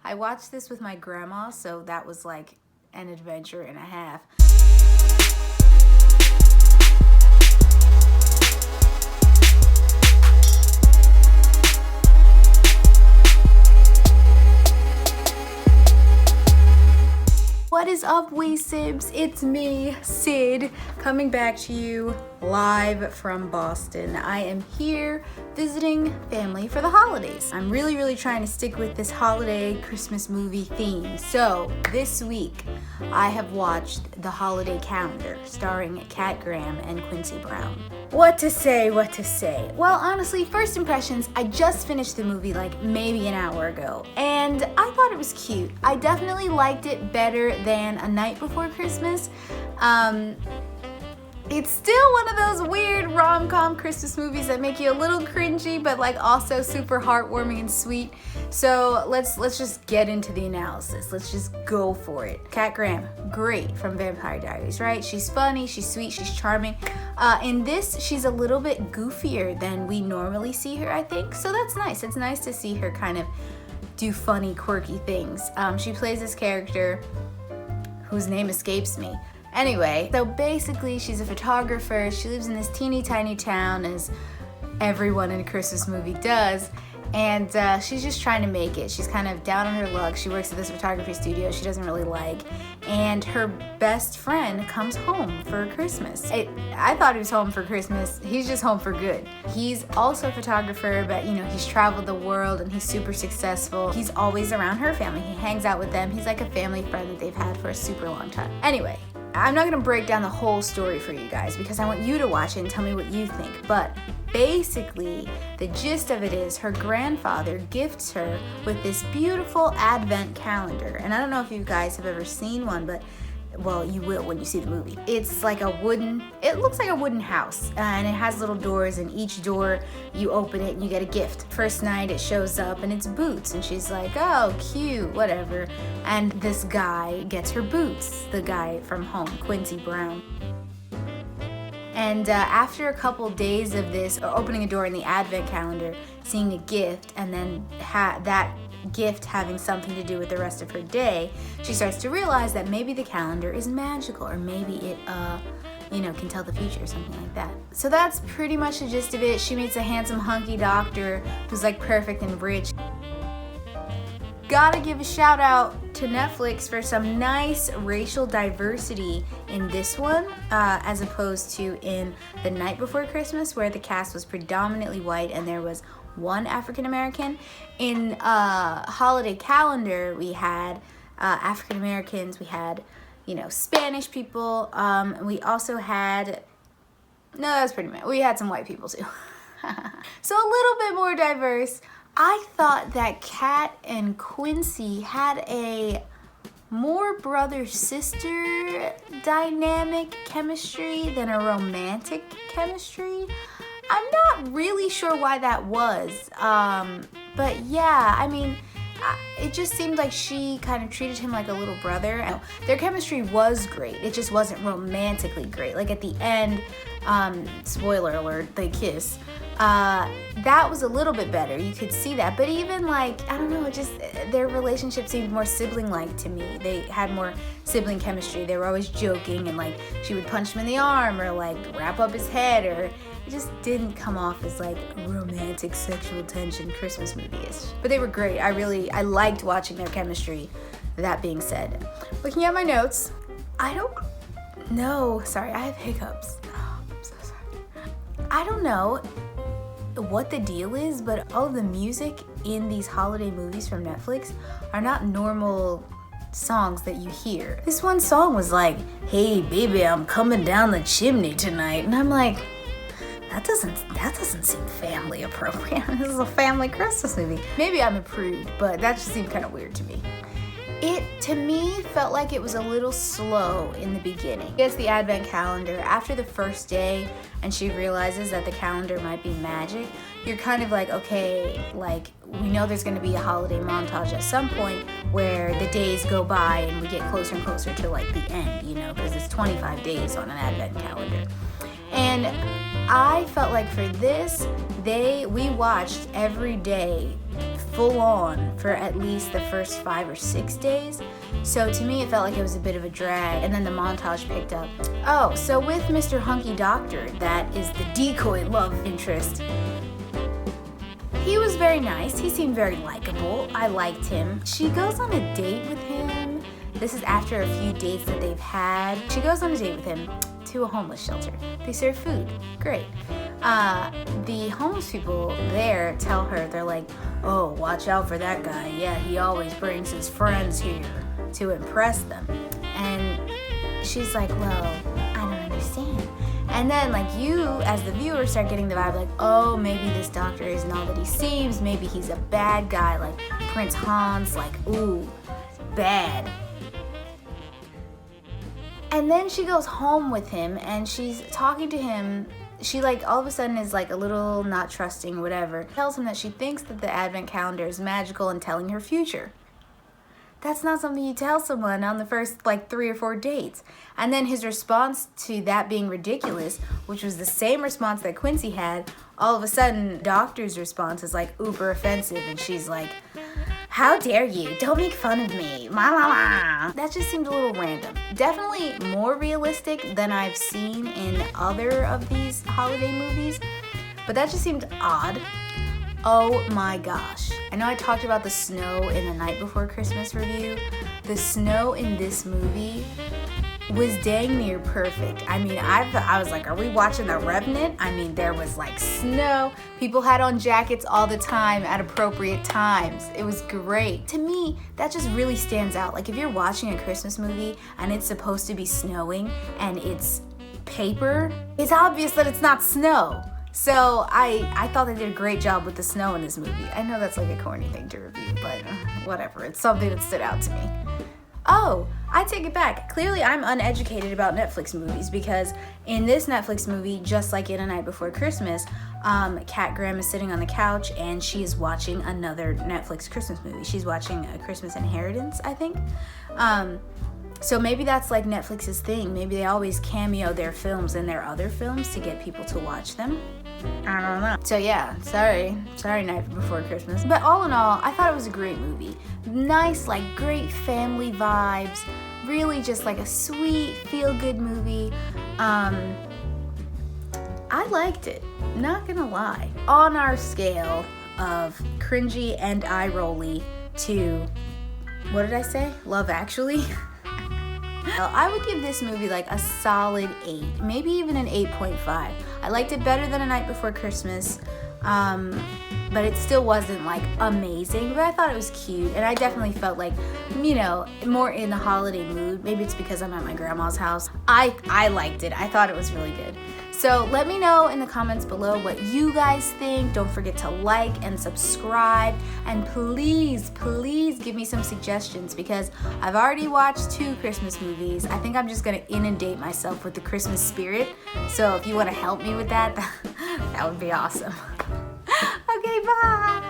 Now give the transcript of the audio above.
I watched this with my grandma, so that was like an adventure and a half. What is up, we Sibs? It's me, Sid, coming back to you live from Boston. I am here visiting family for the holodays. I'm really trying to stick with this holiday Christmas movie theme. So this week, I have watched The Holiday Calendar, starring Kat Graham and Quincy Brown. What to say? Well, honestly, first impressions, I just finished the movie like maybe an hour ago, and I thought it was cute. I definitely liked it better than A Night Before Christmas. It's still one of those weird rom-com Christmas movies that make you a little cringy, but like also super heartwarming and sweet. So let's just get into the analysis. Let's just go for it. Kat Graham, great from Vampire Diaries, right? She's funny, she's sweet, she's charming. In this, she's a little bit goofier than we normally see her, I think. So that's nice. It's nice to see her kind of do funny, quirky things. She plays this character whose name escapes me. Anyway, so basically she's a photographer. She lives in this teeny tiny town, as everyone in a Christmas movie does, and she's just trying to make it. She's kind of down on her luck. She works at this photography studio she doesn't really like, and her best friend comes home for Christmas. I thought he was home for Christmas. He's just home for good. He's also a photographer, but you know, he's traveled the world and he's super successful. He's always around her family. He hangs out with them. He's like a family friend that they've had for a super long time. Anyway, I'm not gonna break down the whole story for you guys because I want you to watch it and tell me what you think. But basically, the gist of it is her grandfather gifts her with this beautiful advent calendar. And I don't know if you guys have ever seen one, but well, you will when you see the movie. It's like it looks like a wooden house, and it has little doors, and each door you open it and you get a gift. First night it shows up and it's boots, and she's like, oh, cute, whatever. And this guy gets her boots, the guy from home, Quincy Brown. And after a couple days of this, opening a door in the advent calendar, seeing a gift, and then that gift having something to do with the rest of her day, she starts to realize that maybe the calendar is magical, or maybe it can tell the future or something like that. So that's pretty much the gist of it. She meets a handsome hunky doctor who's like perfect and rich. Gotta give a shout out to Netflix for some nice racial diversity in this one, as opposed to in The Night Before Christmas, where the cast was predominantly white and there was one African American. In Holiday Calendar, we had African Americans, we had, Spanish people, we also had, we had some white people too. So a little bit more diverse. I thought that Kat and Quincy had a more brother-sister dynamic chemistry than a romantic chemistry. I'm not really sure why that was, but yeah, I mean, it just seemed like she kind of treated him like a little brother. Their chemistry was great, it just wasn't romantically great. Like at the end, spoiler alert, they kiss. That was a little bit better, you could see that, but even like, I don't know, their relationship seemed more sibling-like to me. They had more sibling chemistry. They were always joking, and like she would punch him in the arm or like wrap up his head, or it just didn't come off as like romantic sexual tension Christmas movie-ish. But they were great. I liked watching their chemistry. That being said, looking at my notes, I don't know, sorry, I have hiccups. Oh, I'm so sorry. I don't know what the deal is, but all of the music in these holiday movies from Netflix are not normal songs that you hear. This one song was like, hey baby, I'm coming down the chimney tonight, and I'm like, that doesn't seem family appropriate. This is a family Christmas movie. Maybe I'm a prude, but that just seemed kind of weird to me. It, to me, felt like it was a little slow in the beginning. She gets the advent calendar after the first day, and she realizes that the calendar might be magic. You're kind of like, okay, like, we know there's gonna be a holiday montage at some point where the days go by and we get closer and closer to like the end, because it's 25 days on an advent calendar. And I felt like for this, we watched every day full on for at least the first 5 or 6 days. So to me, it felt like it was a bit of a drag, and then the montage picked up. Oh, so with Mr. Hunky Doctor, that is the decoy love interest. He was very nice. He seemed very likable. I liked him. She goes on a date with him. This is after a few dates that they've had. She goes on a date with him to a homeless shelter. They serve food. Great. The homeless people there tell her, they're like, oh, watch out for that guy. Yeah, he always brings his friends here to impress them. And she's like, well, I don't understand. And then like you as the viewer start getting the vibe like, oh, maybe this doctor isn't all that he seems. Maybe he's a bad guy like Prince Hans, like, ooh, bad. And then she goes home with him and she's talking to him. She like all of a sudden is like a little not trusting, whatever. Tells him that she thinks that the advent calendar is magical and telling her future. That's not something you tell someone on the first like 3 or 4 dates. And then his response to that being ridiculous, which was the same response that Quincy had, all of a sudden doctor's response is like uber offensive, and she's like, how dare you? Don't make fun of me. Ma, ma, ma. That just seemed a little random. Definitely more realistic than I've seen in other of these holiday movies, but that just seemed odd. Oh my gosh. I know I talked about the snow in the Night Before Christmas review. The snow in this movie was dang near perfect. I mean, I was like, are we watching The Revenant? I mean, there was like snow. People had on jackets all the time at appropriate times. It was great. To me, that just really stands out. Like if you're watching a Christmas movie and it's supposed to be snowing and it's paper, it's obvious that it's not snow. So I thought they did a great job with the snow in this movie. I know that's like a corny thing to review, but whatever. It's something that stood out to me. Oh, I take it back. Clearly I'm uneducated about Netflix movies, because in this Netflix movie, just like in A Night Before Christmas, Kat Graham is sitting on the couch and she is watching another Netflix Christmas movie. She's watching A Christmas Inheritance, I think. So maybe that's like Netflix's thing. Maybe they always cameo their films in their other films to get people to watch them. I don't know. So yeah, sorry Night Before Christmas. But all in all, I thought it was a great movie. Nice, like great family vibes. Really just like a sweet, feel-good movie. I liked it, not gonna lie. On our scale of cringy and eye-rolly to, what did I say? Love Actually? I would give this movie like a solid 8, maybe even an 8.5. I liked it better than A Night Before Christmas, but it still wasn't like amazing, but I thought it was cute, and I definitely felt like, you know, more in the holiday mood. Maybe it's because I'm at my grandma's house. I liked it. I thought it was really good. So let me know in the comments below what you guys think. Don't forget to like and subscribe, and please give me some suggestions, because I've already watched 2 Christmas movies. I think I'm just gonna inundate myself with the Christmas spirit. So if you want to help me with that, that would be awesome. Okay, bye.